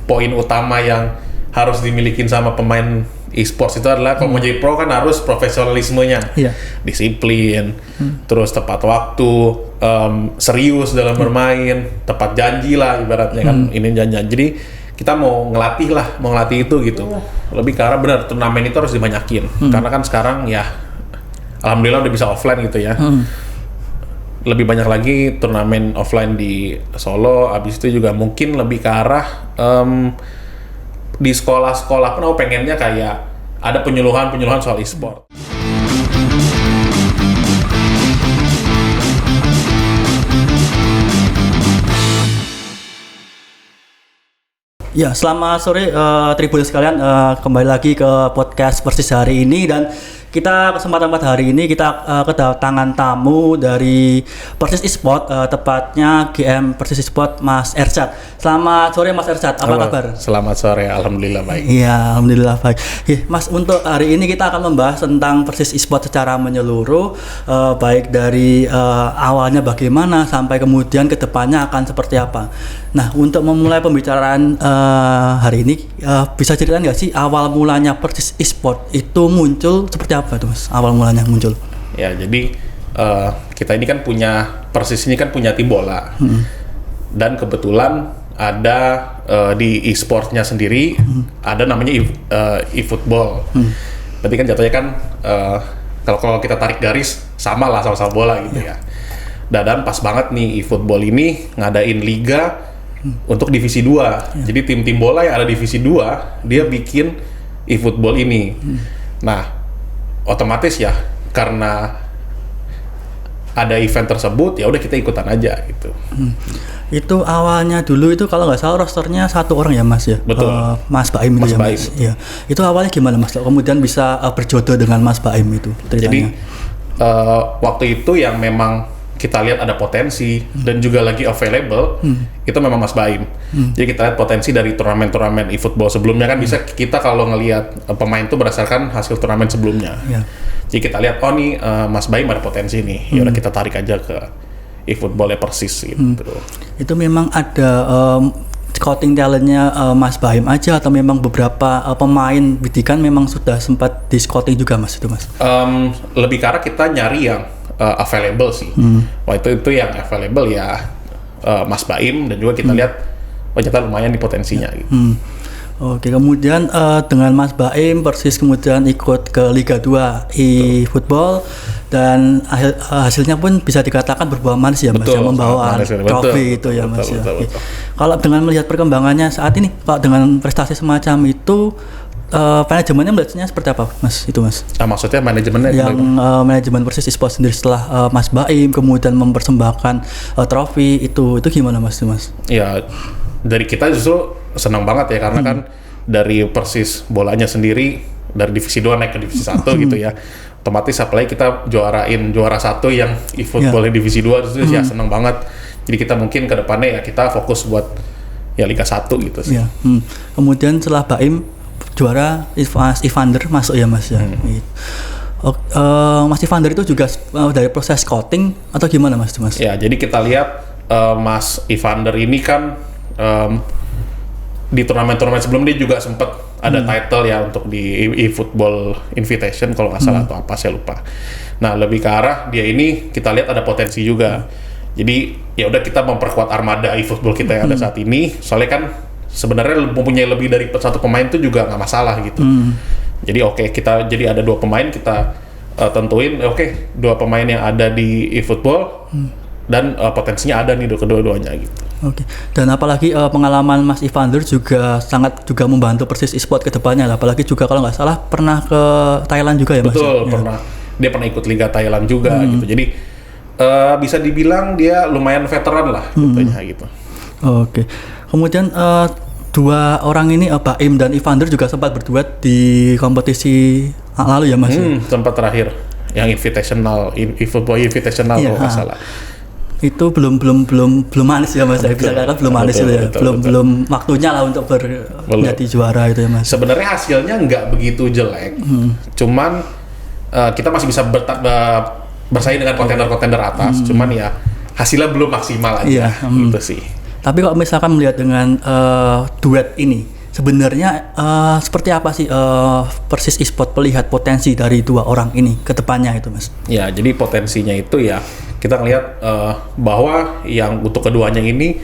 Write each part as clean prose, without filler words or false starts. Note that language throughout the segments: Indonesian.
poin utama yang harus dimiliki sama pemain e-sports itu adalah kalau mau jadi pro kan harus profesionalismenya, disiplin, terus tepat waktu, serius dalam bermain, tepat janji lah ibaratnya kan, ini janji. Jadi kita mau ngelatih itu gitu. Lebih ke arah benar turnamen itu harus dibanyakin. Karena kan sekarang ya alhamdulillah udah bisa offline gitu ya. Lebih banyak lagi turnamen offline di Solo. Abis itu juga mungkin lebih ke arah di sekolah-sekolah pun aku pengennya kayak ada penyuluhan soal e-sport. Ya, selamat sore Tribuners sekalian, kembali lagi ke podcast Persis hari ini, dan kita kesempatan pada hari ini kita kedatangan tamu dari Persis Esport, tepatnya GM Persis Esport Mas Ersyad. Selamat sore Mas Ersyad, apa kabar? Selamat sore, alhamdulillah baik. Iya, alhamdulillah baik. Mas, untuk hari ini kita akan membahas tentang Persis Esport secara menyeluruh, baik dari awalnya bagaimana sampai kemudian kedepannya akan seperti apa. Nah, untuk memulai pembicaraan hari ini, bisa ceritain nggak sih awal mulanya Persis Esport itu muncul seperti apa tuh Mas? Awal mulanya muncul? Ya, jadi kita ini kan Persis ini kan punya tim bola, dan kebetulan ada di e-sportnya sendiri ada namanya e-football. Berarti kan jatuhnya kan kalau kita tarik garis sama bola gitu ya. Dan pas banget nih e-football ini ngadain liga untuk divisi 2. Jadi tim-tim bola yang ada divisi 2 dia bikin e-football ini. Nah, otomatis ya karena ada event tersebut ya udah kita ikutan aja gitu. Itu awalnya dulu itu kalau nggak salah rosternya 1 orang ya Mas ya. Betul. Mas Baim itu ya Mas. Iya. Itu awalnya gimana Mas? Kemudian bisa berjodoh dengan Mas Baim itu ceritanya. Jadi waktu itu yang memang kita lihat ada potensi dan juga lagi available, itu memang Mas Baim. Jadi kita lihat potensi dari turnamen-turnamen e-football sebelumnya kan bisa kita kalau ngelihat pemain itu berdasarkan hasil turnamen sebelumnya. Jadi kita lihat nih Mas Baim ada potensi nih, ya udah kita tarik aja ke e-football Persis gitu. Itu memang ada scouting talentnya Mas Baim aja atau memang beberapa pemain bidikan memang sudah sempat di scouting juga Mas itu Mas? Lebih karena kita nyari yang available sih. Waktu itu yang available ya Mas Baim, dan juga kita lihat ternyata lumayan di potensinya gitu. Oke, kemudian dengan Mas Baim Persis kemudian ikut ke Liga 2 e-football, dan hasilnya pun bisa dikatakan berbuah manis ya Mas, yang membawa trofi itu ya Mas. Betul. Kalau dengan melihat perkembangannya saat ini, Pak, dengan prestasi semacam itu, manajemennya melihatnya seperti apa Mas itu Mas? Maksudnya manajemennya yang manajemen Persis Esport sendiri setelah Mas Baim kemudian mempersembahkan trofi itu gimana Mas? Ya, dari kita justru senang banget ya, karena kan dari Persis bolanya sendiri dari divisi 2 naik ke divisi 1 gitu ya. Otomatis apalagi kita juara 1 yang e-football divisi 2 itu ya senang banget. Jadi kita mungkin ke depannya ya kita fokus buat ya Liga 1 gitu sih. Kemudian setelah Baim juara, Mas Evander masuk ya Mas ya. Mas Evander itu juga dari proses scouting atau gimana Mas? Ya, jadi kita lihat Mas Evander ini kan di turnamen-turnamen sebelum dia juga sempat ada title ya untuk di e-football invitation kalau nggak salah atau apa saya lupa. Nah, lebih ke arah dia ini kita lihat ada potensi juga. Jadi ya udah kita memperkuat armada e-football kita yang ada saat ini. Soalnya kan sebenarnya mempunyai lebih dari 1 pemain itu juga nggak masalah gitu. Jadi kita jadi ada 2 pemain kita tentuin 2 pemain yang ada di e-football dan potensinya ada nih kedua-duanya gitu. Dan apalagi pengalaman Mas Evander juga sangat membantu Persis Esport ke depannya, apalagi juga kalau nggak salah pernah ke Thailand juga ya Mas? Betul, pernah. Dia pernah ikut Liga Thailand juga gitu. Jadi bisa dibilang dia lumayan veteran lah gitu. Kemudian 2 orang ini, Baim dan Evander juga sempat berduet di kompetisi lalu ya Mas? Sempat terakhir yang invitational, e-football invitational kalau nggak salah. Itu belum manis ya Mas, saya bisa katakan belum manis itu ya, belum waktunya lah untuk menjadi juara itu ya Mas. Sebenarnya hasilnya nggak begitu jelek, cuman kita masih bisa bersaing dengan kontender-kontender atas, cuman ya hasilnya belum maksimal aja gitu sih. Tapi kalau misalkan melihat dengan duet ini, sebenarnya seperti apa sih Persis Esport melihat potensi dari dua orang ini ke depannya itu, Mas? Ya, jadi potensinya itu ya kita ngelihat bahwa yang untuk keduanya ini,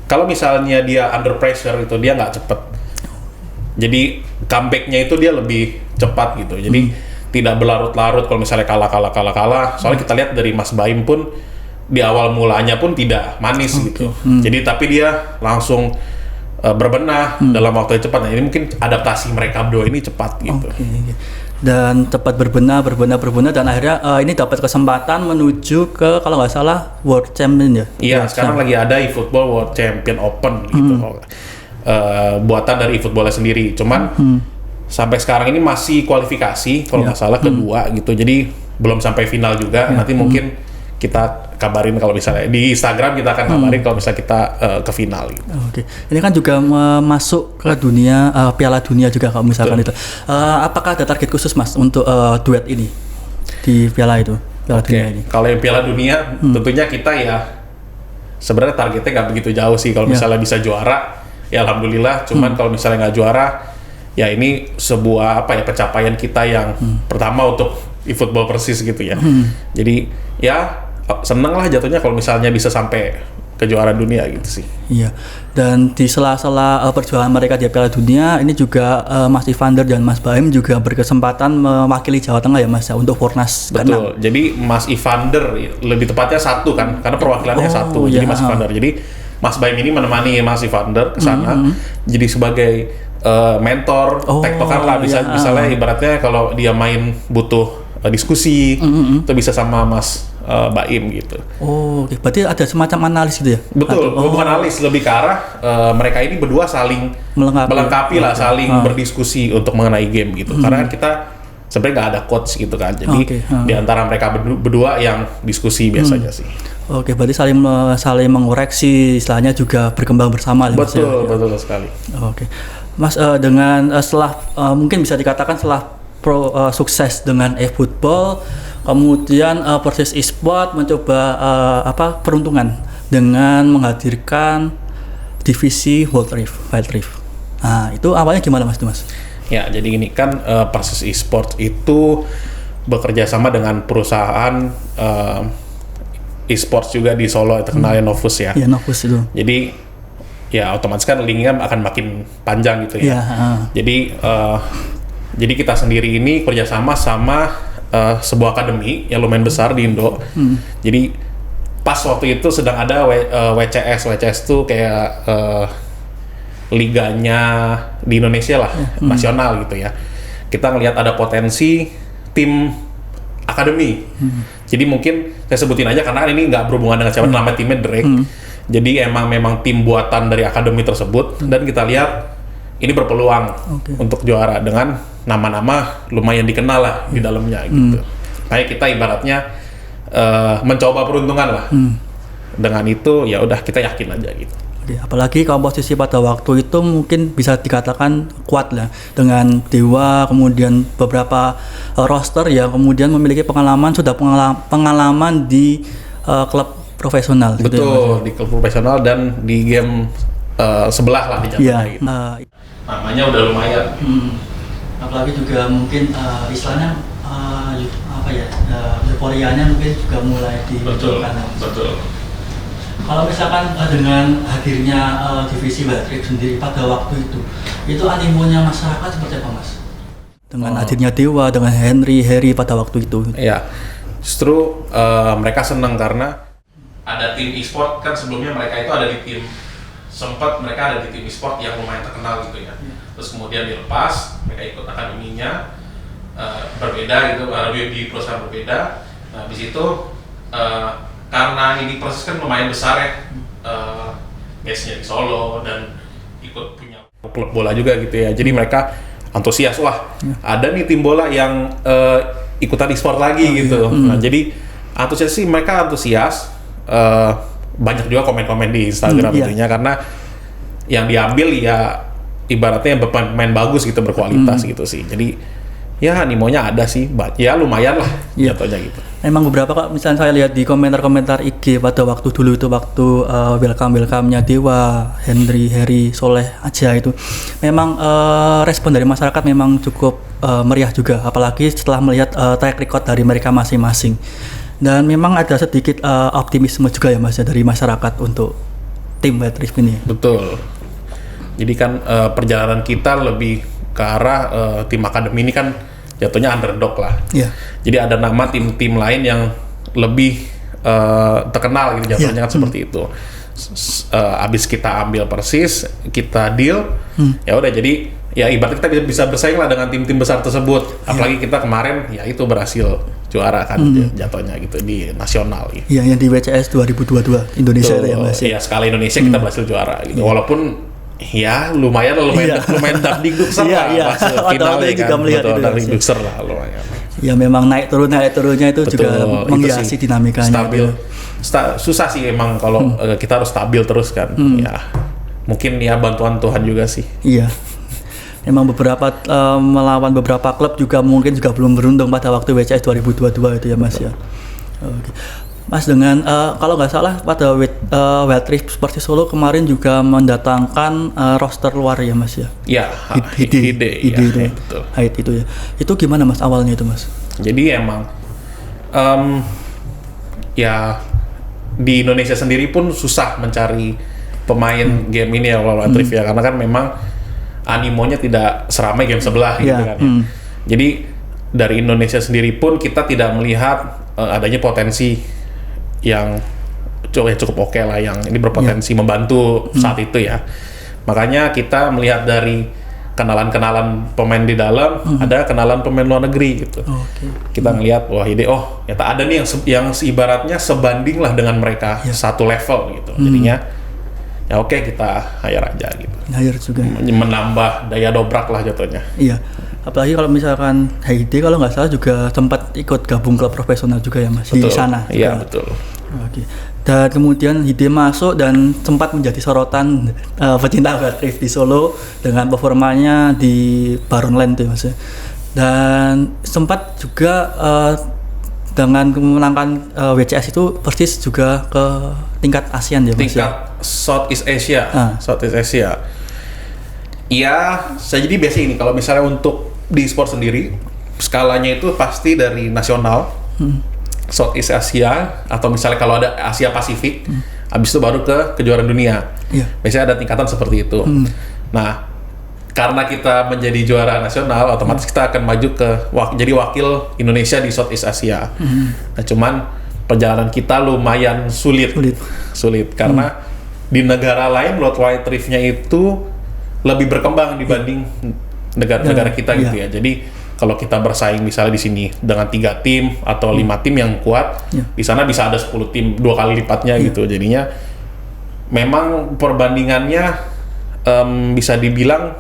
kalau misalnya dia under pressure itu dia nggak cepet. Jadi comeback-nya itu dia lebih cepat gitu. Jadi tidak berlarut-larut kalau misalnya kalah. Soalnya kita lihat dari Mas Baim pun di awal mulanya pun tidak manis gitu. Jadi tapi dia langsung berbenah dalam waktu yang cepat. Nah, ini mungkin adaptasi mereka berdua ini cepat gitu. Dan cepat berbenah dan akhirnya ini dapat kesempatan menuju ke kalau nggak salah World Champion ya. Iya, sekarang lagi ada eFootball World Champion Open gitu. Buatan dari eFootballnya sendiri. Cuman sampai sekarang ini masih kualifikasi kalau nggak salah kedua gitu. Jadi belum sampai final juga. Nanti mungkin kita kabarin kalau misalnya di Instagram kita akan kabarin kalau misalnya kita ke final gitu. Oke. Ini kan juga masuk ke dunia Piala Dunia juga kalau misalkan itu. Apakah ada target khusus Mas untuk duet ini di Piala itu? Piala Dunia ini. Kalau yang Piala Dunia tentunya kita ya sebenarnya targetnya nggak begitu jauh sih. Kalau misalnya bisa juara ya alhamdulillah. Cuman kalau misalnya nggak juara ya ini sebuah pencapaian kita yang pertama untuk eFootball Persis gitu ya. Jadi ya seneng lah jatuhnya kalau misalnya bisa sampai kejuaraan dunia gitu sih. Iya. Dan di sela-sela perjuangan mereka di Piala Dunia ini juga Mas Evander dan Mas Baim juga berkesempatan mewakili Jawa Tengah ya Mas ya untuk Fornas ke-6. Betul. Jadi Mas Evander lebih tepatnya satu kan karena perwakilannya satu. Jadi Mas Evander. Jadi Mas Baim ini menemani Mas Evander ke sana. Jadi sebagai mentor, tektokan lah misalnya ibaratnya kalau dia main butuh diskusi itu bisa sama Mas Baim gitu. Oh, oke. Berarti ada semacam analis gitu ya? Betul, bukan analis, lebih ke arah mereka ini berdua saling melengkapi lah, saling berdiskusi untuk mengenai game gitu. Karena kan kita sebenarnya nggak ada coach gitu kan, jadi di antara mereka berdua yang diskusi biasanya sih. Oke, berarti saling mengoreksi, istilahnya juga berkembang bersama. Betul, betul sekali. Oke, Mas, dengan setelah mungkin bisa dikatakan setelah sukses dengan eFootball, kemudian Persis Esport mencoba peruntungan dengan menghadirkan divisi Wild Rift. Nah, itu awalnya gimana Mas? Ya, jadi gini kan Persis Esport itu bekerja sama dengan perusahaan e-sports juga di Solo terkenal Novus ya. Iya, Novus itu. Jadi ya otomatis kan linknya akan makin panjang gitu ya. Jadi kita sendiri ini kerjasama sama sebuah akademi yang lumayan besar di Indo. Jadi pas waktu itu sedang ada WCS tuh kayak liganya di Indonesia lah, nasional gitu ya. Kita ngelihat ada potensi tim akademi. Jadi mungkin saya sebutin aja karena ini nggak berhubungan dengan siapa, nama timnya Drake. Jadi memang tim buatan dari akademi tersebut dan kita lihat ini berpeluang untuk juara dengan nama-nama lumayan dikenal lah di dalamnya gitu. Kayak kita ibaratnya mencoba peruntungan lah. Dengan itu ya udah kita yakin aja gitu. Apalagi komposisi pada waktu itu mungkin bisa dikatakan kuat lah dengan Dewa, kemudian beberapa roster yang kemudian memiliki pengalaman di klub profesional. Betul, gitu ya, di klub profesional dan di game sebelah lah di Jakarta gitu. Namanya udah lumayan. Apalagi juga mungkin istilahnya euforianya mungkin juga mulai dimunculkan. Betul. Kalau misalkan dengan hadirnya divisi Wild Rift sendiri pada waktu itu animonya masyarakat seperti apa Mas? Dengan hadirnya Dewa, dengan Harry pada waktu itu. Iya, justru mereka senang karena ada tim e-sport kan sebelumnya mereka itu ada di tim mereka ada di tim e-sport yang lumayan terkenal gitu ya. Terus kemudian dilepas, mereka ikut akademinya berbeda gitu, di perusahaan berbeda. Nah, habis itu karena ini Persis kan lumayan besar ya, base-nya di Solo dan ikut punya klub bola juga gitu ya. Jadi mereka antusias, wah ada nih tim bola yang ikutan e-sport lagi gitu. Nah, jadi mereka antusias. Banyak juga komen-komen di Instagram tentunya karena yang diambil ya ibaratnya pemain bagus gitu, berkualitas gitu sih. Jadi ya animonya ada sih, ya lumayan lah jatuhnya gitu. Emang beberapa kok, misalnya saya lihat di komentar-komentar IG pada waktu dulu itu, waktu welcome-nya Dewa, Henry, Harry, Soleh aja itu, memang respon dari masyarakat memang cukup meriah juga, apalagi setelah melihat track record dari mereka masing-masing. Dan memang ada sedikit optimisme juga ya Mas ya dari masyarakat untuk tim Wild Rift ini. Betul. Jadi kan perjalanan kita lebih ke arah tim akademi ini kan jatuhnya underdog lah. Iya. Jadi ada nama tim-tim lain yang lebih terkenal gitu jatuhnya kan seperti itu. Abis kita ambil Persis, kita deal, ya udah jadi ya ibarat kita bisa bersaing lah dengan tim-tim besar tersebut. Apalagi kita kemarin ya itu berhasil juara kan jatuhnya gitu di nasional gitu. Iya, yang di WCS 2022 Indonesia itu ya Mas. Iya, skala Indonesia kita berhasil juara gitu. Walaupun ya lumayan dapdikdukser lah masuk final ya kan. Betul, dapdikdukser lah lumayan. Ya memang naik turunnya itu juga menghiasi dinamikanya. Stabil. Susah sih emang kalau kita harus stabil terus kan. Ya mungkin ya bantuan Tuhan juga sih. Iya. Memang beberapa melawan beberapa klub juga mungkin juga belum beruntung pada waktu WCS 2022 itu ya Mas ya. Oke. Mas, dengan kalau nggak salah pada Wild Rift Sports Solo kemarin juga mendatangkan roster luar ya Mas ya? Iya, Hide ya, itu, betul. Hide itu ya. Itu gimana Mas awalnya itu Mas? Jadi emang ya di Indonesia sendiri pun susah mencari pemain game ini ya Wild Rift ya, karena kan memang animonya tidak seramai game sebelah gitu kan ya. Jadi dari Indonesia sendiri pun kita tidak melihat adanya potensi yang cukup oke lah, yang ini berpotensi membantu saat itu ya. Makanya kita melihat dari kenalan-kenalan pemain di dalam, ada kenalan pemain luar negeri gitu. Kita ngelihat wah ide ternyata ada nih yang ibaratnya sebanding lah dengan mereka, satu level gitu. Jadinya ya oke, kita hire aja gitu. Hire juga. Menambah daya dobrak lah jatuhnya. Iya. Apalagi kalau misalkan Heidi kalau nggak salah juga sempat ikut gabung klub profesional juga ya Mas. Betul. Di sana. Iya, betul. Oke. Dan kemudian Hide masuk dan sempat menjadi sorotan pecinta Wild Rift di Solo dengan performanya di Baronland ya Mas ya. Dan sempat juga dengan memenangkan WCS itu Persis juga ke tingkat ASEAN ya Mas. Tingkat Southeast Asia. Southeast Asia. Iya, saya jadi biasa ini kalau misalnya untuk di sport sendiri skalanya itu pasti dari nasional, Southeast Asia, atau misalnya kalau ada Asia Pasifik, habis itu baru ke kejuaraan dunia. Biasanya ada tingkatan seperti itu. Nah, karena kita menjadi juara nasional, otomatis kita akan maju ke jadi wakil Indonesia di Southeast Asia. Nah, cuman perjalanan kita lumayan sulit karena di negara lain World Wild Rift-nya itu lebih berkembang dibanding negara-negara kita gitu ya. Jadi kalau kita bersaing misalnya di sini dengan 3 tim atau 5 tim yang kuat, di sana bisa ada 10 tim 2 kali lipatnya gitu. Jadinya memang perbandingannya bisa dibilang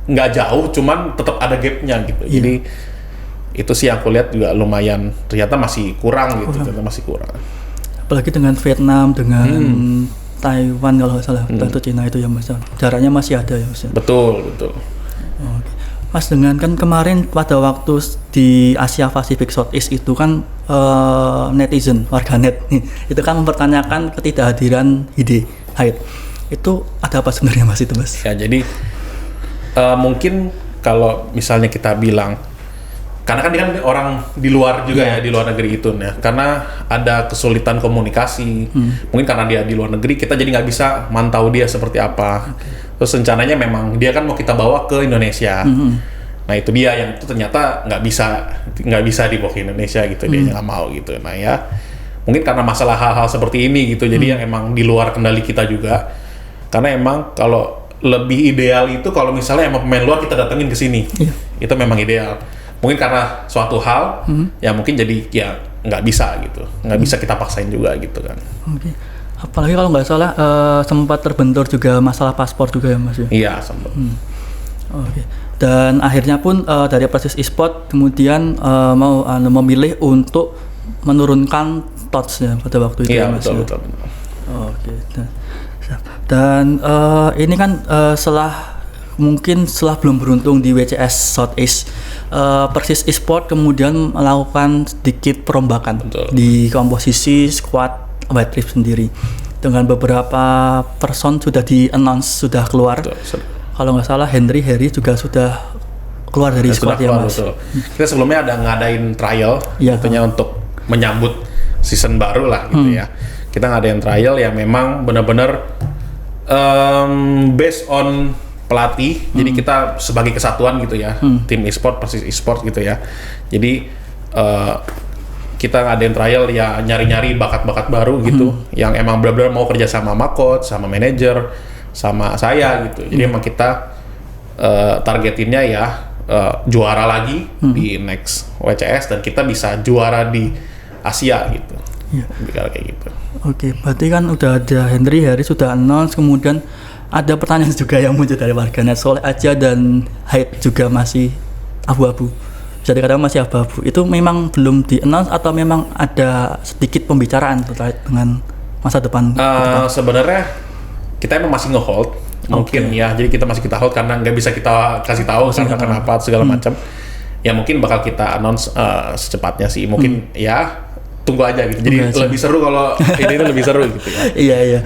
nggak jauh, cuman tetap ada gapnya gitu. Jadi itu sih yang aku lihat juga lumayan ternyata masih kurang gitu, masih kurang. Apalagi dengan Vietnam, dengan Taiwan kalau nggak salah, atau Cina itu ya Mas. Jaraknya masih ada ya Mas. Betul. Oke. Mas, dengan kan kemarin pada waktu di Asia Pasifik Southeast itu kan netizen, warganet itu kan mempertanyakan ketidakhadiran Hide. Itu ada apa sebenarnya Mas itu Mas? Ya jadi mungkin kalau misalnya kita bilang, karena kan dia kan orang di luar juga ya, di luar negeri itu ya, karena ada kesulitan komunikasi, mungkin karena dia di luar negeri, kita jadi nggak bisa mantau dia seperti apa. Terus rencananya memang dia kan mau kita bawa ke Indonesia. Nah itu dia yang itu ternyata nggak bisa dibawa ke Indonesia gitu, dia nggak mau gitu. Nah ya mungkin karena masalah hal-hal seperti ini gitu, jadi yang emang di luar kendali kita juga. Karena emang kalau lebih ideal itu kalau misalnya emang pemain luar kita datengin ke sini, itu memang ideal. Mungkin karena suatu hal ya mungkin jadi ya nggak bisa gitu, nggak bisa kita paksain juga gitu kan. Apalagi kalau nggak salah sempat terbentur juga masalah paspor juga ya Mas ya? Iya sempat. Dan akhirnya pun dari Persis Esport kemudian mau memilih untuk menurunkan TOTS-nya pada waktu itu ya Mas. Iya betul. Dan ini kan setelah mungkin setelah belum beruntung di WCS Southeast, Persis Esport kemudian melakukan sedikit perombakan di komposisi squad White Reef sendiri. Dengan beberapa person sudah di-announce, sudah keluar. Kalau nggak salah Harry juga sudah keluar dari squad ya Mas. Betul. Kita sebelumnya ada ngadain trial, tentunya untuk menyambut season baru lah gitu ya. Kita ngadain trial yang memang benar-benar based on pelatih. Jadi kita sebagai kesatuan gitu ya, tim e-sport, Persis e-sport gitu ya. Jadi kita ngadain trial ya, nyari-nyari bakat-bakat baru gitu, yang emang benar-benar mau kerja sama coach, sama manajer, sama saya gitu. Jadi emang kita targetinnya ya juara lagi di next WCS, dan kita bisa juara di Asia gitu. Kayak gitu. Oke, berarti kan udah ada Harry sudah announce, kemudian ada pertanyaan juga yang muncul dari warganet, Soleh Aja dan Hyde juga masih abu-abu. Bisa dikatakan masih abu-abu. Itu memang belum di-announce atau memang ada sedikit pembicaraan terkait dengan masa depan? Sebenarnya kita emang masih nge-hold mungkin ya. Jadi kita masih hold karena nggak bisa kita kasih tahu karena kenapa segala macam. Ya mungkin bakal kita announce secepatnya sih. Mungkin ya tunggu aja gitu. Jadi lebih seru kalau ini lebih seru gitu ya. Iya.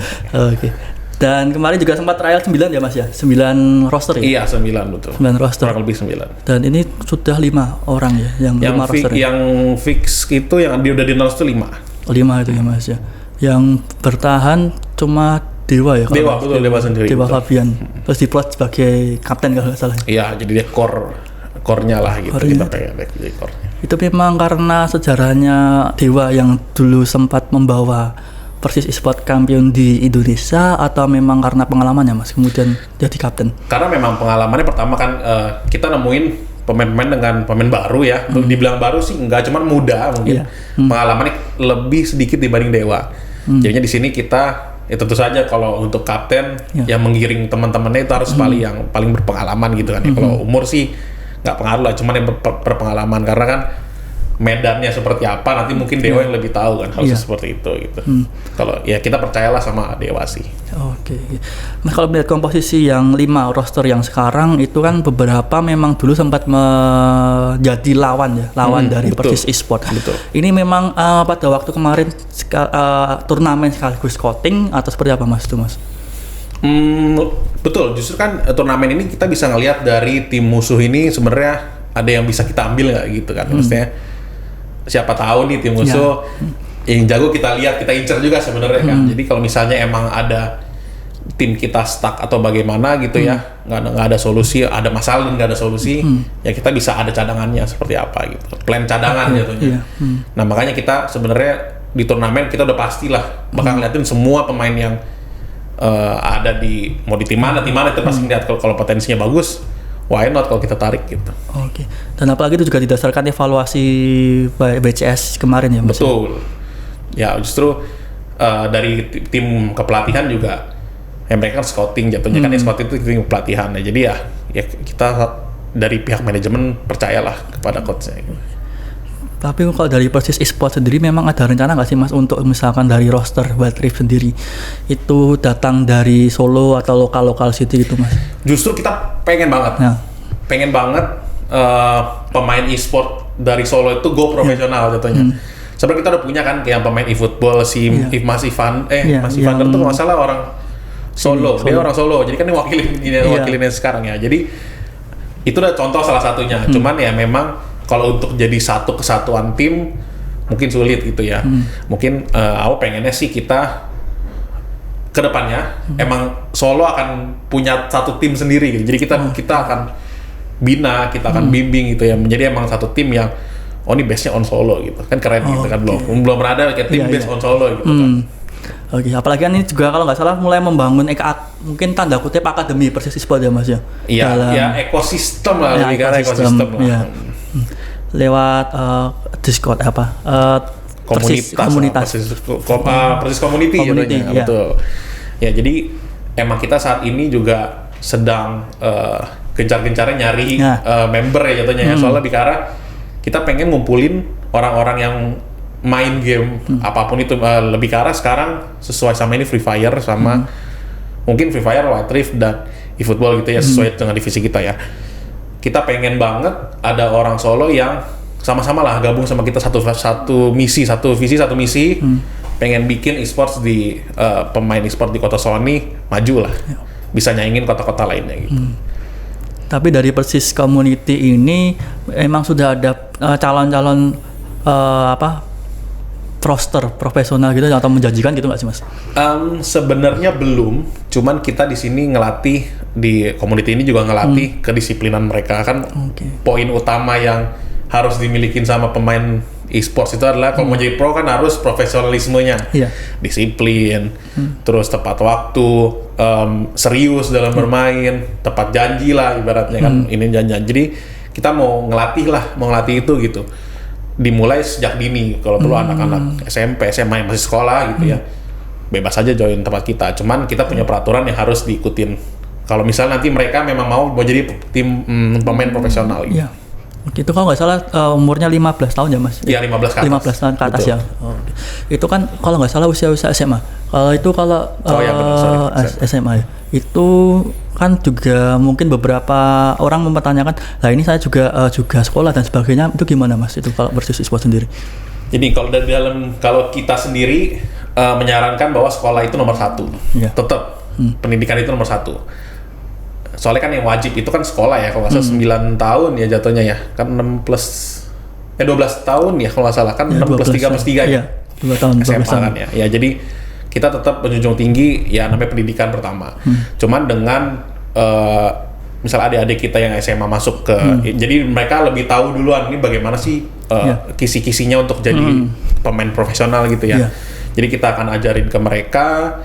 Oke. Dan kemarin juga sempat trial 9 ya Mas ya? 9 roster ya? Iya, 9 betul. 9 roster. Kurang lebih 9. Dan ini sudah 5 orang ya, yang 5 roster. Yang fix itu yang udah di-announce itu 5. 5 itu ya Mas ya. Yang bertahan cuma Dewa ya? Dewa, betul, Dewa sendiri. Dewa betul. Fabian. Terus diplot sebagai kapten kalau nggak salah. Iya, jadi dia core-nya lah gitu. Kita pengen jadi core-nya. Itu memang karena sejarahnya Dewa yang dulu sempat membawa Persis Esport kampion di Indonesia, atau memang karena pengalamannya Mas kemudian jadi kapten? Karena memang pengalamannya pertama kan kita nemuin pemain-pemain dengan pemain baru ya. Dibilang baru sih enggak, cuman muda mungkin. Pengalamannya lebih sedikit dibanding Dewa. Jadinya di sini kita ya tentu saja kalau untuk kapten yang menggiring teman-temannya itu harus paling berpengalaman gitu kan. Kalau umur sih nggak pengaruh lah, cuman yang berpengalaman, karena kan medannya seperti apa nanti mungkin Dewa yang lebih tahu kan, harusnya seperti itu gitu. Kalau ya kita percayalah sama Dewa sih. Oke. Nah kalau melihat komposisi yang 5 roster yang sekarang itu kan beberapa memang dulu sempat menjadi lawan dari Persis Esport. Betul. Ini memang pada waktu kemarin turnamen sekaligus scouting atau seperti apa Mas itu Mas? Betul, justru kan turnamen ini kita bisa ngelihat dari tim musuh ini sebenarnya ada yang bisa kita ambil nggak gitu kan. Maksudnya siapa tahu nih tim musuh yang jago kita lihat, kita incer juga sebenarnya kan. Jadi kalau misalnya emang ada tim kita stuck atau bagaimana gitu ya, nggak ada solusi, ada masalah dan nggak ada solusi, ya kita bisa ada cadangannya seperti apa gitu, plan cadangan jatuhnya. Nah makanya kita sebenarnya di turnamen kita udah pastilah bakal ngeliatin semua pemain yang ada mau di tim mana itu pasti ngeliat kalau potensinya bagus. Why not kalau kita tarik gitu. Oke. Dan apalagi itu juga didasarkan evaluasi BCS kemarin ya Mas? Betul. Ya justru dari tim kepelatihan juga mereka kan scouting jatuhnya kan, scouting itu tim pelatihan ya. Jadi ya kita dari pihak manajemen percayalah kepada coachnya. Tapi kalau dari Persis Esport sendiri memang ada rencana nggak sih Mas untuk misalkan dari roster White Reef sendiri itu datang dari Solo atau lokal city gitu Mas? Justru kita pengen banget, pemain e-sport dari Solo itu go profesional jatuhnya. Sebenarnya kita udah punya kan kayak pemain e-football Mas Ivan, Mas Ivander tuh nggak salah orang Solo, dia orang Solo, jadi kan dia wakilinnya sekarang ya. Jadi itu udah contoh salah satunya. Cuman ya memang kalau untuk jadi satu kesatuan tim mungkin sulit gitu ya. Mungkin aku pengennya sih kita ke depannya emang Solo akan punya satu tim sendiri gitu. Jadi kita akan bina, kita akan bimbing gitu ya. Menjadi emang satu tim yang ini base-nya on Solo gitu. Kan keren gitu kan, belum pernah ada kayak tim base on Solo gitu kan. Oke, apalagi kan ini juga kalau nggak salah mulai membangun mungkin tanda kutip akademi Persis Esport ya Mas ya. Iya, ya ekosistem lah, lebih karena ekosistem lah. Ya. Lewat Discord komunitas Persis community ya. Betul. Ya jadi emang kita saat ini juga sedang gencar-gencarnya nyari member ya jatuhnya ya. Soalnya bicara kita pengen ngumpulin orang-orang yang main game apapun itu, lebih ke arah sekarang sesuai sama ini Free Fire sama mungkin Free Fire, White Rift dan e-football gitu ya, sesuai dengan divisi kita ya. Kita pengen banget ada orang Solo yang sama-sama lah gabung sama kita satu misi, satu visi, satu misi. Pengen bikin e-sports di pemain e-sport di Kota Solo ini maju lah. Bisa nyaingin kota-kota lainnya gitu. Tapi dari Persis Community ini emang sudah ada calon-calon roster profesional gitu atau menjanjikan gitu nggak sih Mas? Sebenarnya belum, cuman kita di sini ngelatih di community ini juga ngelatih kedisiplinan mereka kan. Poin utama yang harus dimiliki sama pemain e-sports itu adalah kalau mau jadi pro kan harus profesionalismenya, disiplin, terus tepat waktu, serius dalam bermain, tepat janji lah ibaratnya kan ini janji. Jadi kita mau ngelatih itu gitu. Dimulai sejak dini, kalau perlu anak-anak SMP, SMA yang masih sekolah gitu ya, bebas aja join tempat kita. Cuman kita punya peraturan yang harus diikutin. Kalau misalnya nanti mereka memang mau jadi tim pemain profesional gitu. Iya. Itu kalau nggak salah umurnya 15 tahun ya Mas? Iya 15 ke atas. 15 tahun ke atas. Betul. Ya. Itu kan kalau nggak salah usia SMA. Kalau SMA ya. Itu kan juga mungkin beberapa orang mempertanyakan, lah ini saya juga sekolah dan sebagainya, itu gimana Mas itu kalau Persis e-sport sendiri? Jadi kalau kita sendiri menyarankan bahwa sekolah itu nomor 1, tetap pendidikan itu nomor 1. Soalnya kan yang wajib itu kan sekolah ya, kalau nggak salah 9 tahun ya jatuhnya ya, kan 12 tahun ya kalau nggak salah, kan 6 plus 3 plus 3 ya, 2 tahun SMA kan ya. Ya jadi kita tetap menjunjung tinggi ya namanya pendidikan pertama. Cuman dengan misal adik-adik kita yang SMA masuk ke, jadi mereka lebih tahu duluan ini bagaimana sih kisi-kisinya untuk jadi pemain profesional gitu ya. Jadi kita akan ajarin ke mereka,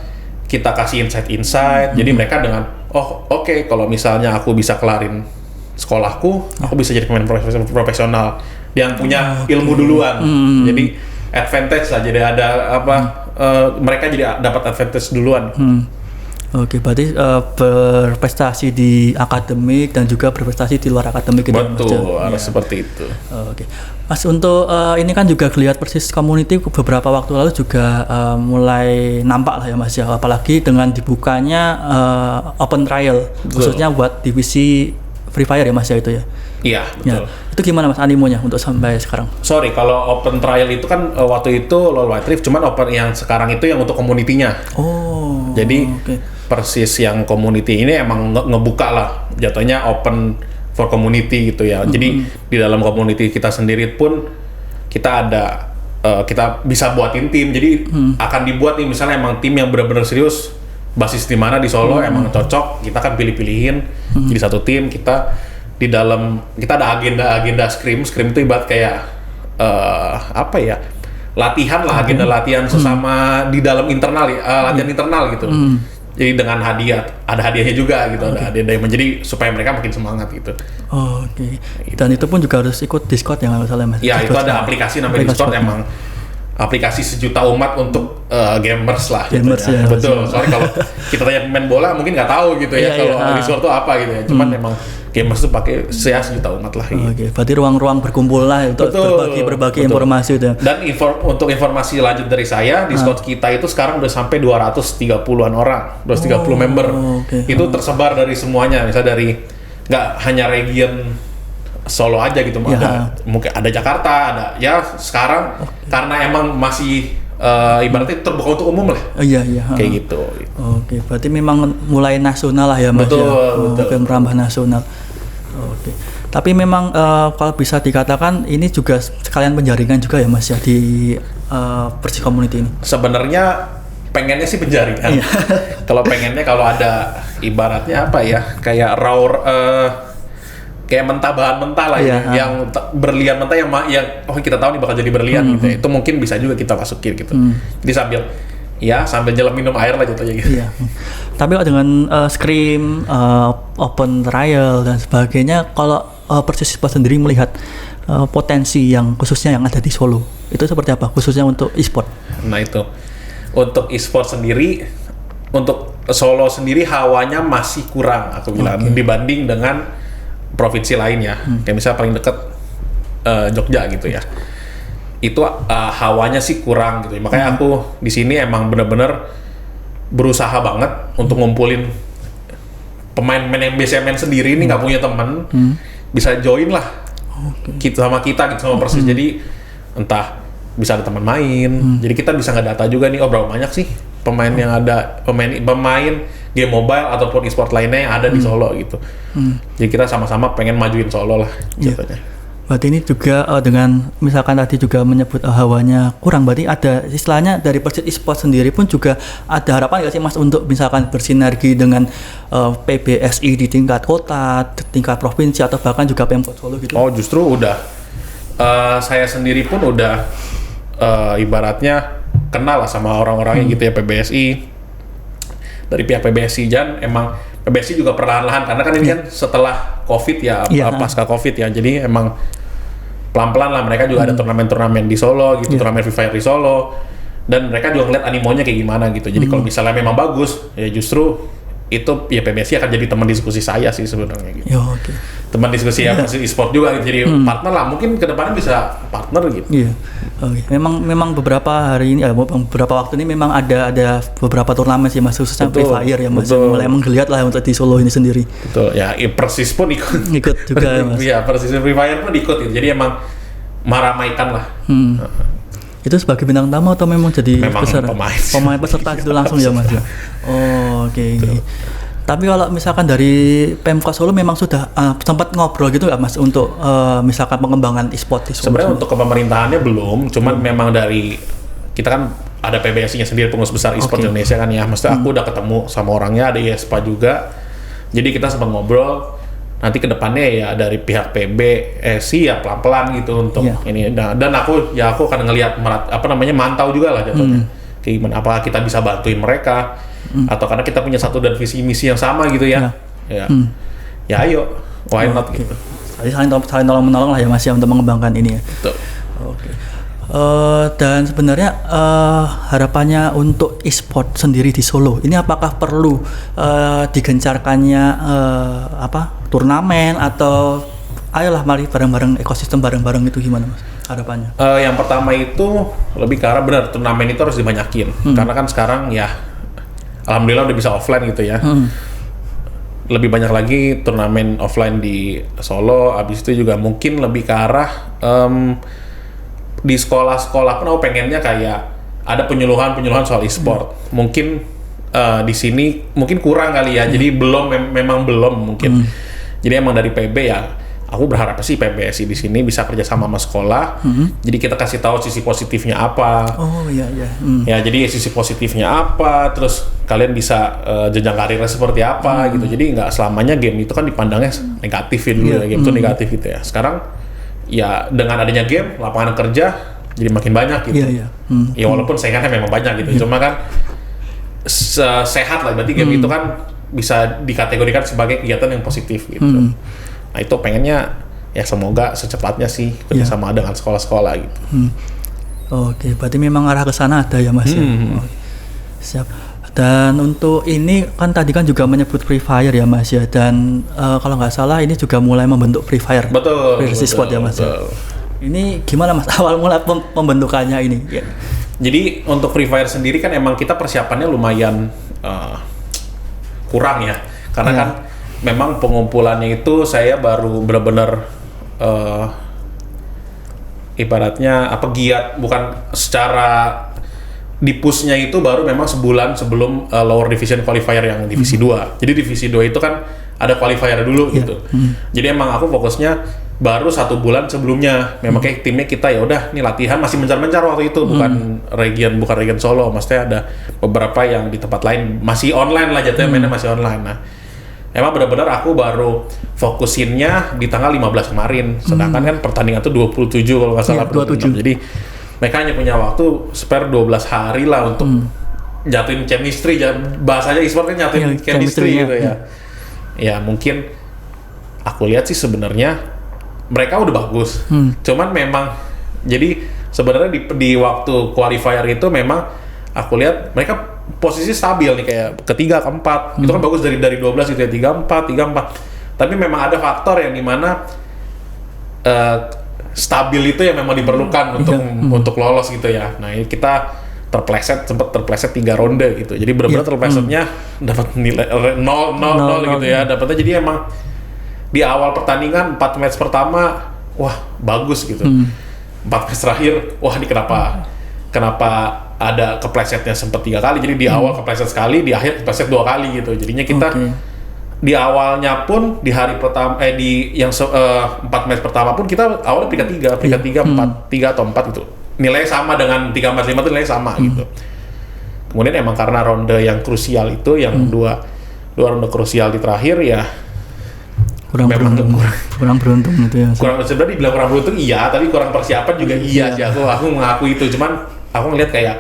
kita kasih insight. Jadi mereka dengan oke, kalau misalnya aku bisa kelarin sekolahku, aku bisa jadi pemain profesional yang punya ilmu duluan. Jadi advantage lah, jadi ada mereka jadi dapat advantage duluan. Oke, berarti berprestasi di akademik dan juga berprestasi di luar akademik. Betul, harus seperti itu. Oke, Mas, untuk ini kan juga kelihatan Persis Community beberapa waktu lalu juga mulai nampak lah ya Mas ya, apalagi dengan dibukanya open trial, khususnya buat divisi Free Fire ya Mas ya itu ya. Iya, betul. Ya. Itu gimana Mas animonya untuk sampai sekarang? Sorry, kalau open trial itu kan waktu itu LoL Wild Rift, cuman open yang sekarang itu yang untuk community-nya. Jadi Persis yang community ini emang ngebuka lah, jatuhnya open for community gitu ya. Jadi di dalam community kita sendiri pun kita ada kita bisa buatin tim. Jadi akan dibuat nih misalnya emang tim yang benar-benar serius, basis di mana di Solo emang cocok, kita akan pilih-pilihin jadi satu tim. Kita di dalam kita ada agenda scrim itu ibarat kayak latihan lah, agenda latihan sesama di dalam internal latihan internal gitu. Jadi dengan hadiah, ada hadiahnya juga gitu, ada hadiah yang menjadi supaya mereka makin semangat gitu. Dan itu pun juga harus ikut Discord yang nggak salah Mas. Ya, itu ada aplikasi namanya Discord, emang aplikasi sejuta umat untuk gamers lah. Gamers ya. Betul. Soalnya kalau kita tanya pemain bola mungkin nggak tahu gitu ya kalau Discord itu apa gitu ya. Cuman memang gamers tuh pakai sejuta umat lah. Gitu. Berarti ruang-ruang berkumpul lah untuk berbagi informasi itu. Dan untuk informasi lanjut dari saya, Discord kita itu sekarang udah sampai 230-an orang, 230 member. Itu tersebar dari semuanya, misalnya dari nggak hanya region Solo aja gitu, mungkin ada Jakarta, ada ya sekarang karena emang masih ibaratnya terbuka untuk umum lah. Kayak gitu. Oke, berarti memang mulai nasional lah ya Mas. Betul. Merambah nasional. Oke. Tapi memang kalau bisa dikatakan ini juga sekalian penjaringan juga ya Mas ya di Persis Community ini. Sebenarnya pengennya sih penjaringan. Kalau pengennya kalau ada ibaratnya apa ya, kayak kayak bahan mentah lah yang berlian mentah yang kita tahu nih bakal jadi berlian gitu. Itu mungkin bisa juga kita masukin gitu. Jadi sambil jalan minum air lah jatuhnya gitu. Tapi dengan scrim, open trial dan sebagainya, kalau Persis e-sport sendiri melihat potensi yang khususnya yang ada di Solo itu seperti apa khususnya untuk e-sport? Nah itu untuk e-sport sendiri, untuk Solo sendiri hawanya masih kurang aku bilang dibanding dengan provinsi lainnya. Kayak misalnya paling dekat Jogja gitu ya. Itu hawanya sih kurang gitu. Makanya aku di sini emang bener-bener berusaha banget untuk ngumpulin pemain-pemain yang biasanya main sendiri ini nggak punya teman, bisa join lah kita sama sama Persis. Jadi entah bisa ada teman main, jadi kita bisa nggak data juga nih, berapa banyak sih pemain yang ada, pemain game mobile ataupun e-sport lainnya yang ada di Solo gitu. Jadi kita sama-sama pengen majuin Solo lah contohnya. Berarti ini juga dengan misalkan tadi juga menyebut hawanya kurang, berarti ada istilahnya dari Persis Esports sendiri pun juga ada harapan nggak sih Mas untuk misalkan bersinergi dengan PBSI di tingkat kota, tingkat provinsi atau bahkan juga Pemkot Solo gitu? Oh justru udah, saya sendiri pun udah ibaratnya kenal lah sama orang-orangnya gitu ya, PBSI. Dari pihak PBSI dan emang PBSI juga perlahan-lahan karena kan ini kan setelah COVID ya, pasca COVID ya, jadi emang pelan-pelan lah mereka juga ada turnamen-turnamen di Solo gitu, turnamen Free Fire di Solo, dan mereka juga ngeliat animonya kayak gimana gitu. Jadi kalau misalnya memang bagus, ya justru itu ya PBSI akan jadi teman diskusi saya sih sebenarnya gitu. Teman diskusi ya Persis Esports juga gitu. Jadi partner lah, mungkin kedepannya bisa partner gitu. Memang beberapa hari ini, beberapa waktu ini memang ada beberapa turnamen sih Mas, khususnya Free Fire ya Mas, mulai menggeliat lah untuk di Solo ini sendiri. Betul ya, Persis pun ikut juga Mas. Iya, Persis Free Fire pun ikut gitu. Jadi emang meramaikan lah. Itu sebagai bintang tamu atau memang jadi pemain peserta itu langsung ya Mas ya? Oke. Tapi kalau misalkan dari Pemkot Solo memang sudah sempat ngobrol gitu nggak Mas untuk misalkan pengembangan e-sport di Solo? Sebenarnya untuk kepemerintahannya belum, cuman memang dari kita kan ada PBSI-nya sendiri, pengurus besar e-sport Indonesia kan ya. Maksudnya aku udah ketemu sama orangnya, ada IESPA juga. Jadi kita sempat ngobrol. Nanti kedepannya ya dari pihak PBSI ya pelan-pelan gitu untuk ini, dan aku akan ngelihat mantau juga lah jatuhnya kayak gimana, apakah kita bisa bantuin mereka atau karena kita punya satu dan visi misi yang sama gitu ya ayo why not gitu. Saling tolong menolong lah ya Mas ya untuk mengembangkan ini ya. Betul. Dan sebenarnya harapannya untuk e-sport sendiri di Solo ini apakah perlu digencarkannya turnamen atau ayolah mari bareng-bareng ekosistem bareng-bareng itu gimana Mas harapannya? Yang pertama itu lebih ke arah benar turnamen itu harus dibanyakin karena kan sekarang ya alhamdulillah udah bisa offline gitu ya. Lebih banyak lagi turnamen offline di Solo, abis itu juga mungkin lebih ke arah di sekolah-sekolah pun aku pengennya kayak ada penyuluhan soal e-sport. Mungkin di sini mungkin kurang kali ya. Jadi memang belum mungkin. Jadi emang dari PB ya aku berharap sih PBSI di sini bisa kerjasama sama sekolah. Jadi kita kasih tahu sisi positifnya apa. Ya jadi sisi positifnya apa, terus kalian bisa jenjang karirnya seperti apa gitu. Jadi nggak selamanya game itu kan dipandangnya negatif ya dulu ya, game itu negatif gitu ya. Sekarang ya dengan adanya game, lapangan kerja jadi makin banyak gitu. Ya walaupun saingannya memang banyak gitu, cuma kan sehat lah, berarti game itu kan bisa dikategorikan sebagai kegiatan yang positif gitu. Nah itu pengennya ya semoga secepatnya sih kerjasama dengan sekolah-sekolah gitu. Oke, berarti memang arah ke sana ada ya Mas ya. Siap. Dan untuk ini kan tadi kan juga menyebut Free Fire ya Mas ya, dan kalau nggak salah ini juga mulai membentuk Free Fire. Persis Esports ya Mas ya. Ini gimana Mas awal mula pembentukannya ini? Jadi untuk Free Fire sendiri kan emang kita persiapannya lumayan kurang ya, karena kan memang pengumpulannya itu saya baru benar-benar ibaratnya giat, bukan secara di push-nya itu baru memang sebulan sebelum lower division qualifier yang divisi 2. Jadi divisi 2 itu kan ada qualifier dulu gitu. Jadi emang aku fokusnya baru 1 bulan sebelumnya. Memang kayak timnya kita ya udah nih latihan masih mencar-mencar waktu itu, bukan region Solo. Maksudnya ada beberapa yang di tempat lain masih online lah jatuhnya, mainnya masih online. Nah, emang benar-benar aku baru fokusinnya di tanggal 15 kemarin. Sedangkan kan pertandingan tuh 27 kalau nggak salah. 27. Jadi mereka hanya punya waktu spare 12 hari lah untuk jatuhin chemistry. Bahasanya e-sport kan jatuhin chemistry gitu ya. Ya mungkin aku lihat sih sebenarnya mereka udah bagus. Cuman memang jadi sebenarnya di waktu qualifier itu memang aku lihat mereka posisi stabil nih, kayak ketiga, keempat. Itu kan bagus dari 12 gitu ya, 3-4. Tapi memang ada faktor yang dimana stabil itu yang memang diperlukan untuk lolos gitu ya. Nah ini kita sempat terpleset 3 ronde gitu. Jadi benar-benar terplesetnya dapat nilai 0 gitu ya. Dapatnya jadi emang di awal pertandingan 4 match pertama wah bagus gitu. 4 match terakhir wah ini kenapa ada keplesetnya sempat 3 kali. Jadi di awal kepleset sekali, di akhir kepleset 2 kali gitu. Jadinya kita di awalnya pun di hari pertama di yang 4 match pertama pun kita awalnya peringkat 3, 4 atau 4 gitu. Nilainya sama dengan 3, 4, 5 itu nilainya sama gitu. Kemudian emang karena ronde yang krusial itu yang dua ronde krusial di terakhir ya kurang beruntung gitu ya. Sebenarnya dibilang kurang beruntung iya, tapi kurang persiapan juga iya sih. Aku mengaku itu, cuman aku ngeliat kayak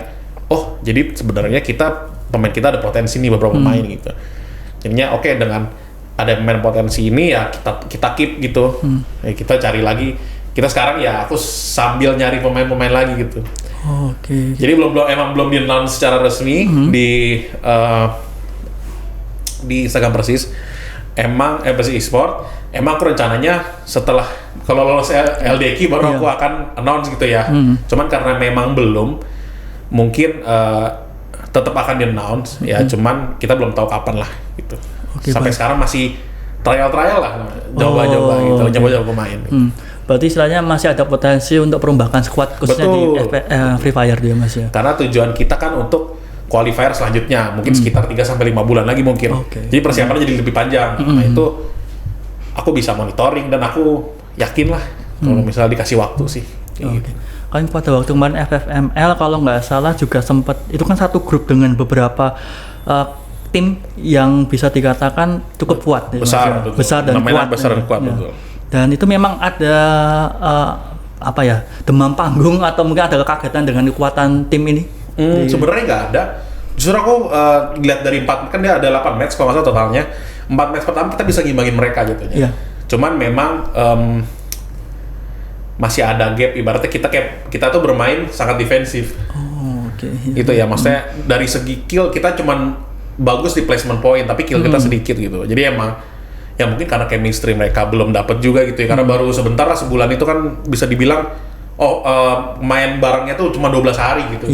jadi sebenarnya pemain kita ada potensi nih beberapa pemain gitu. Jadinya oke, dengan ada pemain potensi ini ya kita keep gitu. Ya, kita cari lagi. Kita sekarang ya aku sambil nyari pemain-pemain lagi gitu. Jadi belum di-announce secara resmi di Instagram Persis. Persis Esport. Emang aku rencananya setelah kalau lolos LDQ baru aku akan announce gitu ya. Cuman karena memang belum, mungkin tetap akan di-announce ya. Cuman kita belum tahu kapan lah gitu. Sampai sekarang masih trial lah, coba-coba gitu, coba-coba pemain. Berarti istilahnya masih ada potensi untuk perombakan squad khususnya di Free Fire dia Mas ya. Karena tujuan kita kan untuk qualifier selanjutnya, mungkin sekitar 3-5 bulan lagi mungkin. Jadi persiapannya jadi lebih panjang. Nah itu aku bisa monitoring dan aku yakin lah kalau misalnya dikasih waktu sih. Gitu. Kan pada waktu kemarin FFML kalau nggak salah juga sempat, itu kan satu grup dengan beberapa tim yang bisa dikatakan cukup kuat. Besar dan kuat. Betul. Dan itu memang ada demam panggung atau mungkin ada kekagetan dengan kekuatan tim ini? Sebenarnya nggak ada. Justru aku lihat dari 4, kan dia ada 8 match kalau nggak salah totalnya. 4 match pertama kita bisa ngimbangin mereka gitu ya. Cuman memang masih ada gap, ibaratnya kita tuh bermain sangat defensif. Gitu ya, maksudnya dari segi kill kita cuman bagus di placement point, tapi kill kita sedikit gitu. Jadi emang ya mungkin karena chemistry mereka belum dapat juga gitu ya, karena baru sebentar lah, sebulan itu kan bisa dibilang main barengnya tuh cuma 12 hari gitu.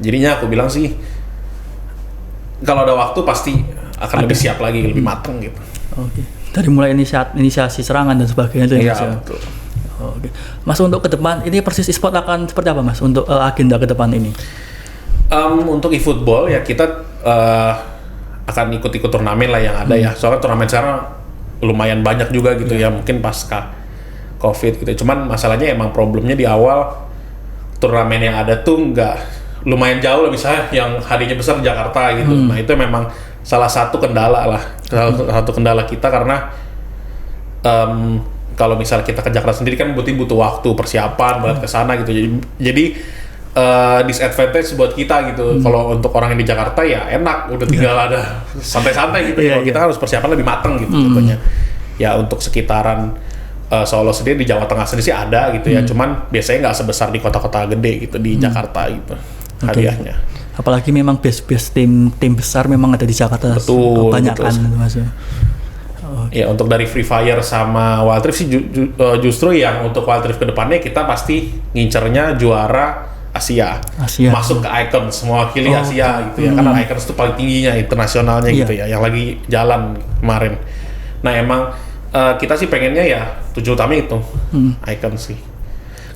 Jadinya aku bilang sih kalau ada waktu pasti akan lebih siap lagi, lebih matang gitu. Dari mulai inisiasi serangan dan sebagainya itu ya. Betul. Mas, untuk ke depan ini Persis Esport akan seperti apa Mas untuk agenda ke depan ini? Untuk eFootball ya kita akan ikut turnamen lah yang ada ya. Soalnya turnamen sekarang lumayan banyak juga gitu ya, mungkin pasca COVID gitu. Cuman masalahnya emang problemnya di awal turnamen yang ada tuh lumayan jauh lah, misalnya yang hadiahnya besar di Jakarta gitu. Nah itu memang salah satu kendala kita karena kalau misalnya kita ke Jakarta sendiri kan butuh waktu persiapan buat ke sana gitu. Jadi disadvantage buat kita gitu. Kalau untuk orang yang di Jakarta ya enak, udah tinggal ada santai-santai gitu. Kalau kita harus persiapan lebih matang gitu contohnya. Ya untuk sekitaran Solo sendiri, di Jawa Tengah sendiri sih ada gitu ya. Cuman biasanya nggak sebesar di kota-kota gede gitu, di Jakarta gitu hadiahnya. Apalagi memang base tim besar memang ada di Jakarta. Banyak kan Mas. Ya untuk dari Free Fire sama Wild Rift sih justru yang untuk Wild Rift ke depannya kita pasti ngincernya juara Asia. Masuk ke Icons, mewakili Asia gitu ya. Karena Icons itu paling tingginya internasionalnya gitu ya, yang lagi jalan kemarin. Nah emang kita sih pengennya ya tujuan utama itu Icons sih.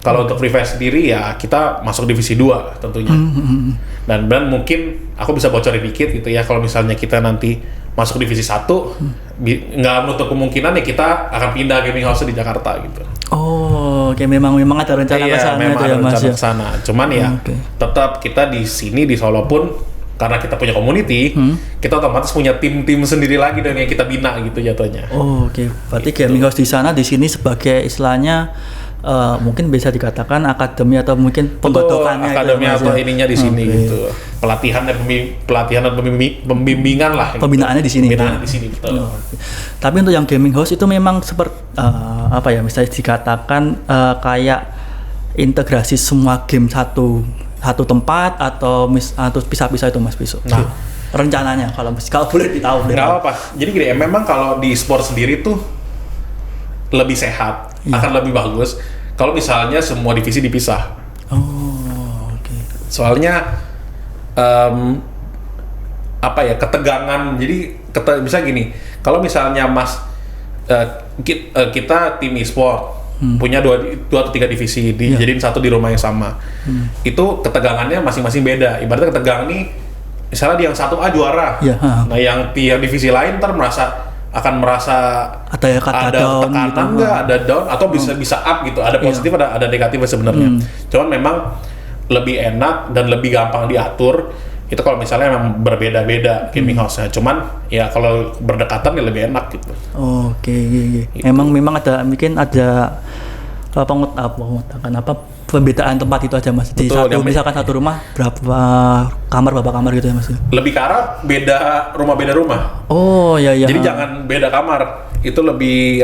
Kalau untuk Free Fire sendiri ya kita masuk divisi 2 tentunya. Dan mungkin aku bisa bocorin dikit gitu ya, kalau misalnya kita nanti masuk divisi 1 nggak menutup kemungkinan ya kita akan pindah gaming house di Jakarta gitu. Memang ada rencana ke sana itu ya Mas. Kesana. Cuman ya tetap kita di sini di Solo pun karena kita punya community, kita otomatis punya tim-tim sendiri lagi dan yang kita bina gitu jatuhnya. Berarti gaming house di sana di sini sebagai istilahnya mungkin bisa dikatakan akademi atau mungkin pembentukannya akademi gitu, atau ininya di sini gitu. Pelatihan dan pembimbingan lah. Pembinaannya di sini. Betul. Tapi untuk yang gaming house itu memang seperti misalnya dikatakan kayak integrasi semua game satu tempat atau pisah-pisah itu Mas Piso. Nah, rencananya kalau boleh ditahu. Nggak apa-apa. Jadi gini, memang kalau di sport sendiri tuh lebih sehat, akan lebih bagus kalau misalnya semua divisi dipisah. Soalnya apa ya, ketegangan. Jadi bisa gini, kalau misalnya Mas kita tim e-sport punya dua atau tiga divisi, dijadiin satu di rumah yang sama, itu ketegangannya masing-masing beda. Ibaratnya ketegangan nih, misalnya di yang satu A juara, nah yang divisi lain akan merasa ada tekanan gitu, ada down, atau bisa up gitu, ada positif, ada negatif sebenarnya. Cuman memang lebih enak dan lebih gampang diatur itu kalau misalnya memang berbeda-beda gaming house-nya. Cuman ya kalau berdekatan ya lebih enak gitu. Oke. Gitu. Memang mungkin ada pembedaan tempat itu aja Mas. Di misalkan satu rumah berapa kamar gitu ya Mas? Lebih ke arah beda rumah. Oh iya. Jadi jangan beda kamar. Itu lebih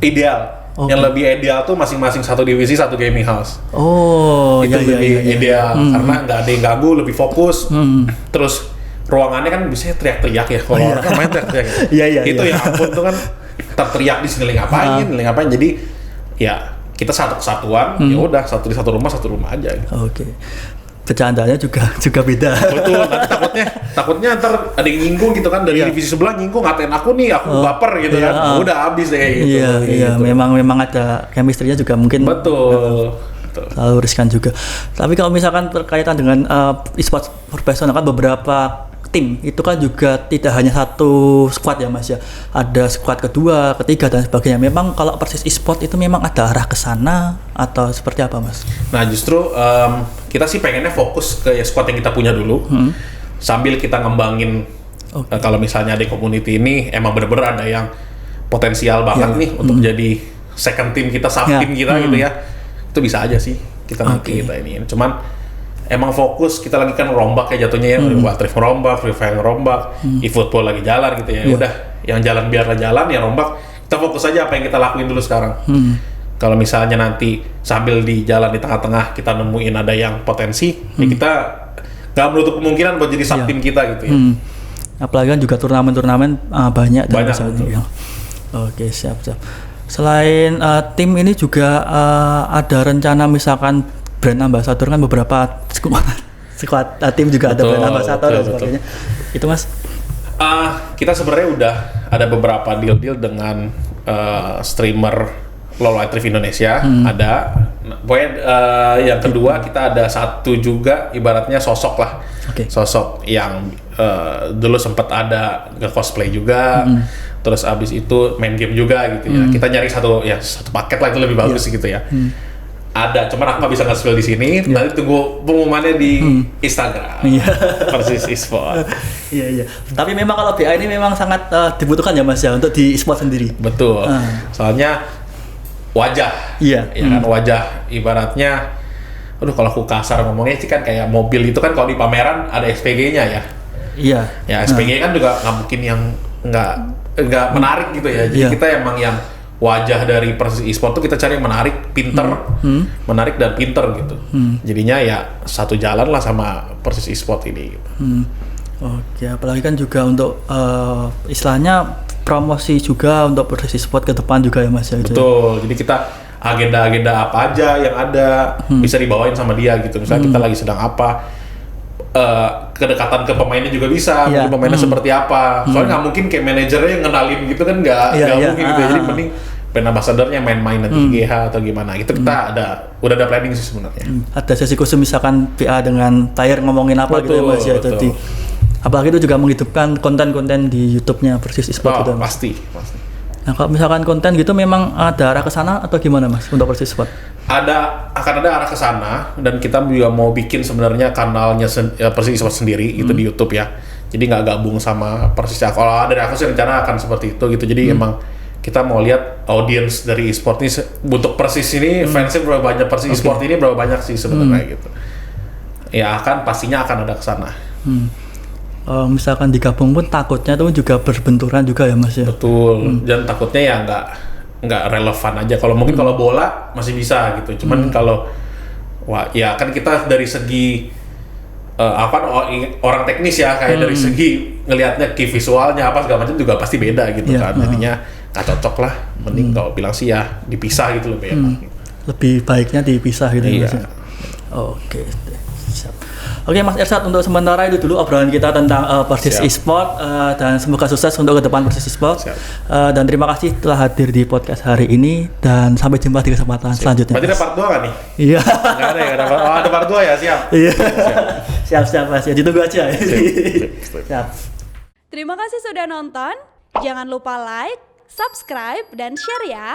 ideal. Yang lebih ideal tuh masing-masing satu divisi, satu gaming house. Oh, itu lebih ideal karena nggak ada yang ganggu, lebih fokus. Terus ruangannya kan biasanya teriak-teriak ya. Kalau orang kan main teriak-teriak. Itu ya ampun tuh kan teriak di sini ngapain. Jadi ya kita satu kesatuan, ya udah satu rumah aja. Gitu. Oke. Bercandanya juga beda. Betul, nanti takutnya ntar ada yang nyinggung gitu kan, dari divisi sebelah nyinggung, ngatain aku baper gitu kan. Udah habis deh kayak gitu. Iya, memang ada chemistry-nya juga mungkin. Betul. Terlalu riskan juga. Tapi kalau misalkan berkaitan dengan e-sport profesional kan beberapa tim itu kan juga tidak hanya satu squad ya Mas ya. Ada squad kedua, ketiga dan sebagainya. Memang kalau Persis e-sport itu memang ada arah ke sana atau seperti apa Mas? Nah, justru kita sih pengennya fokus ke squad yang kita punya dulu. Sambil kita ngembangin kalau misalnya di community ini emang bener-bener ada yang potensial banget nih untuk jadi second team kita, sub team kita gitu ya. Itu bisa aja sih kita nanti kita ini. Cuman emang fokus kita lagi kan rombak ya jatuhnya ya, Watrif rombak, Free Fire rombak, eFootball lagi jalan gitu ya. Udah, yang jalan biarlah jalan, yang rombak kita fokus aja apa yang kita lakuin dulu sekarang. Kalau misalnya nanti sambil di jalan di tengah-tengah kita nemuin ada yang potensi, ya kita nggak menutup kemungkinan buat jadi sub tim kita gitu ya. Apalagi kan juga turnamen banyak ya. Oke, siap. Selain tim ini juga ada rencana misalkan brand ambassador kan beberapa squad tim juga ada brand ambassador dan sebagainya. Itu Mas? Kita sebenarnya udah ada beberapa deal dengan streamer LoL Live Indonesia, ada. Pokoknya yang kedua kita ada satu juga ibaratnya sosok lah. Sosok yang dulu sempat ada nge-cosplay juga. Terus abis itu main game juga gitu ya. Kita nyari satu paket lah, itu lebih bagus gitu ya. Ada, cuman aku nggak bisa nge-spill di sini. Nanti tunggu pengumumannya di Instagram. Persis e-sport. Iya. Tapi memang kalau BA ini memang sangat dibutuhkan ya Mas ya untuk di e-sport sendiri. Betul. Soalnya wajah. Kan wajah ibaratnya. Aduh, kalau aku kasar ngomongnya sih kan kayak mobil itu kan kalau di pameran ada SPG-nya ya. Iya. Ya SPG kan juga nggak mungkin yang nggak menarik gitu ya. Jadi kita emang yang wajah dari Persis e-sport tuh kita cari yang menarik, pinter, menarik dan pinter gitu. Jadinya ya satu jalan lah sama Persis e-sport ini. Gitu. Oke, apalagi kan juga untuk istilahnya promosi juga untuk Persis e-sport ke depan juga ya Mas ya. Betul. Jadi kita agenda-agenda apa aja yang ada bisa dibawain sama dia gitu. Misalnya kita lagi sedang apa, kedekatan ke pemainnya juga bisa, mungkin pemainnya seperti apa. Soalnya nggak mungkin kayak manajernya yang ngenalin gitu kan, nggak mungkin gitu. Jadi mending brand ambassador-nya main-main nanti GH atau gimana. Itu kita udah ada planning sih sebenarnya. Ada sesi khusus misalkan PA dengan Tire ngomongin apa gitu ya Mas ya. Jadi apalagi itu juga menghidupkan konten-konten di YouTube-nya Persis e-sport gitu. Pasti. Nah, kalau misalkan konten gitu memang ada arah ke sana atau gimana Mas untuk Persis e-sport? Akan ada arah ke sana, dan kita juga mau bikin sebenarnya kanalnya Persis e-sport sendiri itu di YouTube ya. Jadi nggak gabung sama Persis. Kalau dari aku sih rencana akan seperti itu gitu. Jadi emang kita mau lihat audiens dari e-sport ini untuk Persis ini fansnya berapa banyak, Persis e-sport ini berapa banyak sih sebenarnya gitu. Ya pastinya akan ada ke sana. Misalkan digabung pun takutnya itu juga berbenturan juga ya Mas ya. Betul. Dan takutnya ya nggak relevan aja. Kalau mungkin kalau bola masih bisa gitu. Cuman kalau ya kan kita dari segi orang teknis ya, kayak dari segi ngelihatnya key visualnya apa segala macam juga pasti beda gitu kan. Jadinya nggak cocok lah. Mending kalau bilang sih ya dipisah gitu lebih enak. Lebih baiknya dipisah gitu Mas. Oke. Siap. Oke Mas Irsad, untuk sementara itu dulu obrolan kita tentang Persis Siap. Esport, dan semoga sukses untuk ke depan Persis Esport. Siap. Dan terima kasih telah hadir di podcast hari ini dan sampai jumpa di kesempatan selanjutnya. Berarti ada Mas. part 2 kan nih? Iya. Nggak ada ya? Ada part 2 ya? Siap. Iya. Siap Mas, ya ditunggu aja. Siap. Terima kasih sudah nonton. Jangan lupa like, subscribe, dan share ya.